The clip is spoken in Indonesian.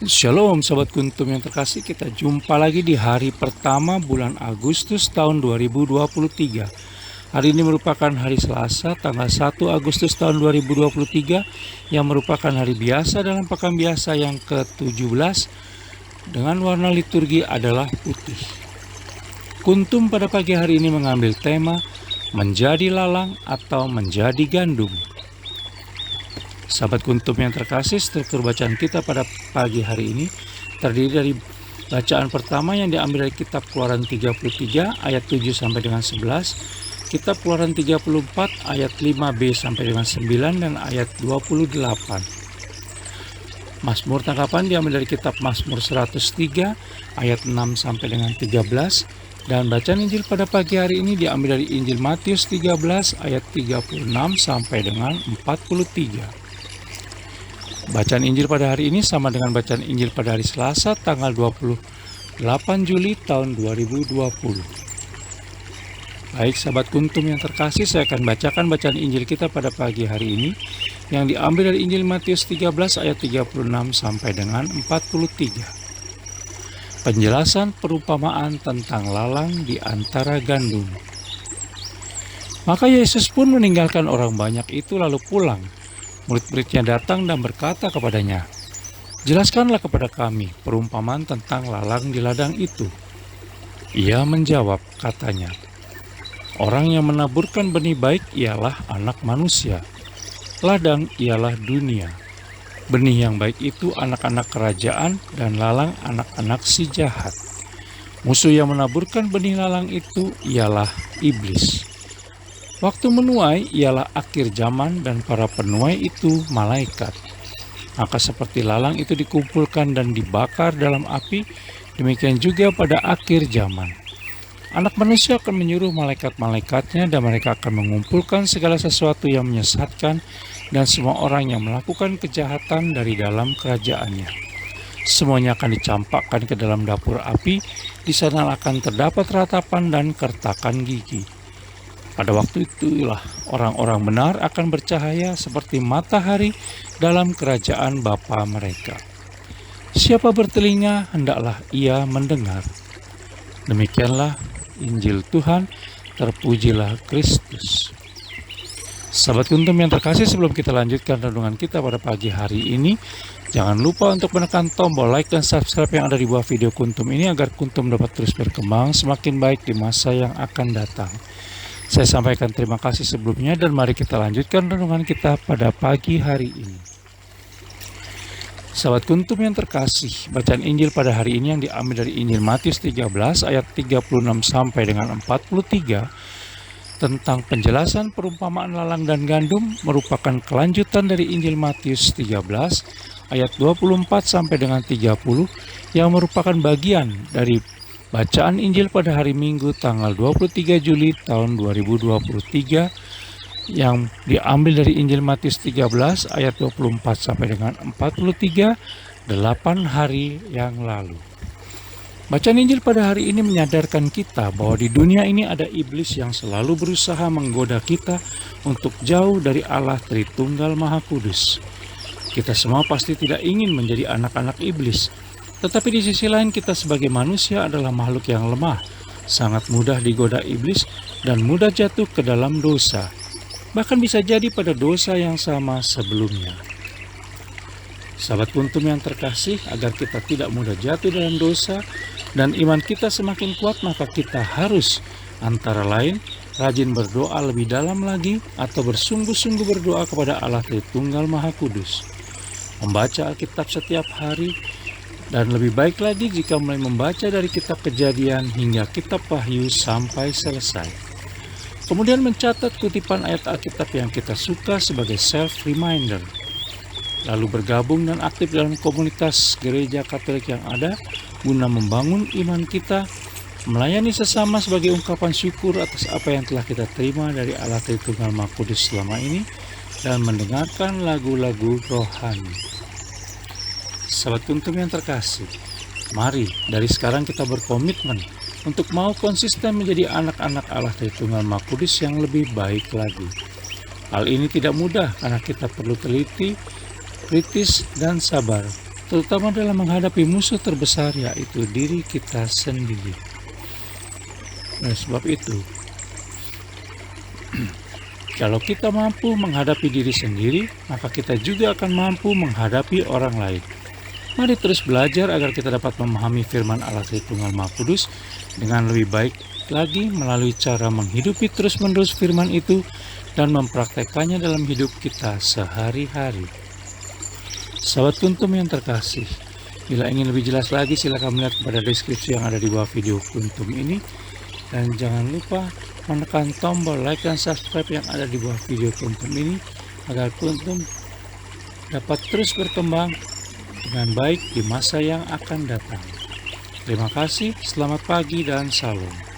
Shalom Sobat Kuntum yang terkasih, kita jumpa lagi di hari pertama bulan Agustus tahun 2023. Hari ini merupakan hari Selasa tanggal 1 Agustus tahun 2023 yang merupakan hari biasa dalam pekan biasa yang ke-17 dengan warna liturgi adalah putih. Kuntum pada pagi hari ini mengambil tema menjadi lalang atau menjadi gandum. Sahabat Kuntum yang terkasih, struktur bacaan kita pada pagi hari ini terdiri dari bacaan pertama yang diambil dari kitab Keluaran 33 ayat 7 sampai dengan 11, kitab Keluaran 34 ayat 5b sampai dengan 9 dan ayat 28. Mazmur tangkapan diambil dari kitab Mazmur 103 ayat 6 sampai dengan 13, dan bacaan Injil pada pagi hari ini diambil dari Injil Matius 13 ayat 36 sampai dengan 43. Bacaan Injil pada hari ini sama dengan bacaan Injil pada hari Selasa tanggal 28 Juli tahun 2020. Baik sahabat Kuntum yang terkasih, saya akan bacakan bacaan Injil kita pada pagi hari ini yang diambil dari Injil Matius 13 ayat 36 sampai dengan 43. Penjelasan perumpamaan tentang lalang di antara gandum. Maka Yesus pun meninggalkan orang banyak itu lalu pulang. Murid-muridnya datang dan berkata kepadanya, "Jelaskanlah kepada kami perumpamaan tentang lalang di ladang itu." Ia menjawab, katanya, "Orang yang menaburkan benih baik ialah anak manusia. Ladang ialah dunia. Benih yang baik itu anak-anak kerajaan dan lalang anak-anak si jahat. Musuh yang menaburkan benih lalang itu ialah iblis. Waktu menuai ialah akhir zaman dan para penuai itu malaikat. Maka seperti lalang itu dikumpulkan dan dibakar dalam api, demikian juga pada akhir zaman. Anak manusia akan menyuruh malaikat-malaikatnya dan mereka akan mengumpulkan segala sesuatu yang menyesatkan dan semua orang yang melakukan kejahatan dari dalam kerajaannya. Semuanya akan dicampakkan ke dalam dapur api, di sana akan terdapat ratapan dan kertakan gigi. Pada waktu itulah orang-orang benar akan bercahaya seperti matahari dalam kerajaan Bapa mereka. Siapa bertelinga, hendaklah ia mendengar." Demikianlah Injil Tuhan, terpujilah Kristus. Sahabat Kuntum yang terkasih, sebelum kita lanjutkan renungan kita pada pagi hari ini, jangan lupa untuk menekan tombol like dan subscribe yang ada di bawah video Kuntum ini agar Kuntum dapat terus berkembang semakin baik di masa yang akan datang. Saya sampaikan terima kasih sebelumnya dan mari kita lanjutkan renungan kita pada pagi hari ini. Sahabat Kuntum yang terkasih, bacaan Injil pada hari ini yang diambil dari Injil Matius 13 ayat 36 sampai dengan 43 tentang penjelasan perumpamaan lalang dan gandum merupakan kelanjutan dari Injil Matius 13 ayat 24 sampai dengan 30 yang merupakan bagian dari bacaan Injil pada hari Minggu tanggal 23 Juli tahun 2023 yang diambil dari Injil Matius 13 ayat 24 sampai dengan 43, 8 hari yang lalu. Bacaan Injil pada hari ini menyadarkan kita bahwa di dunia ini ada iblis yang selalu berusaha menggoda kita untuk jauh dari Allah Tritunggal Maha Kudus. Kita semua pasti tidak ingin menjadi anak-anak iblis. Tetapi di sisi lain kita sebagai manusia adalah makhluk yang lemah, sangat mudah digoda iblis dan mudah jatuh ke dalam dosa. Bahkan bisa jadi pada dosa yang sama sebelumnya. Sahabat Kuntum yang terkasih, agar kita tidak mudah jatuh dalam dosa dan iman kita semakin kuat, maka kita harus antara lain rajin berdoa lebih dalam lagi atau bersungguh-sungguh berdoa kepada Allah Tritunggal Maha Kudus. Membaca Alkitab setiap hari, dan lebih baik lagi jika mulai membaca dari kitab Kejadian hingga kitab Wahyu sampai selesai. Kemudian mencatat kutipan ayat Alkitab yang kita suka sebagai self-reminder. Lalu bergabung dan aktif dalam komunitas gereja Katolik yang ada guna membangun iman kita, melayani sesama sebagai ungkapan syukur atas apa yang telah kita terima dari Allah Tritunggal Maha Kudus selama ini, dan mendengarkan lagu-lagu rohani. Sahabat Kuntum yang terkasih, mari dari sekarang kita berkomitmen untuk mau konsisten menjadi anak-anak Allah Tritunggal Maha Kudus yang lebih baik lagi. Hal ini tidak mudah karena kita perlu teliti, kritis, dan sabar. terutama dalam menghadapi musuh terbesar, yaitu diri kita sendiri. Oleh sebab itu, kalau kita mampu menghadapi diri sendiri, maka kita juga akan mampu menghadapi orang lain. Mari terus belajar agar kita dapat memahami firman Allah Tritunggal Maha Kudus dengan lebih baik lagi melalui cara menghidupi terus-menerus firman itu dan mempraktekannya dalam hidup kita sehari-hari. Sahabat Kuntum yang terkasih, bila ingin lebih jelas lagi silakan melihat pada deskripsi yang ada di bawah video Kuntum ini, dan jangan lupa menekan tombol like dan subscribe yang ada di bawah video Kuntum ini agar Kuntum dapat terus berkembang dengan baik di masa yang akan datang. Terima kasih, selamat pagi dan salam.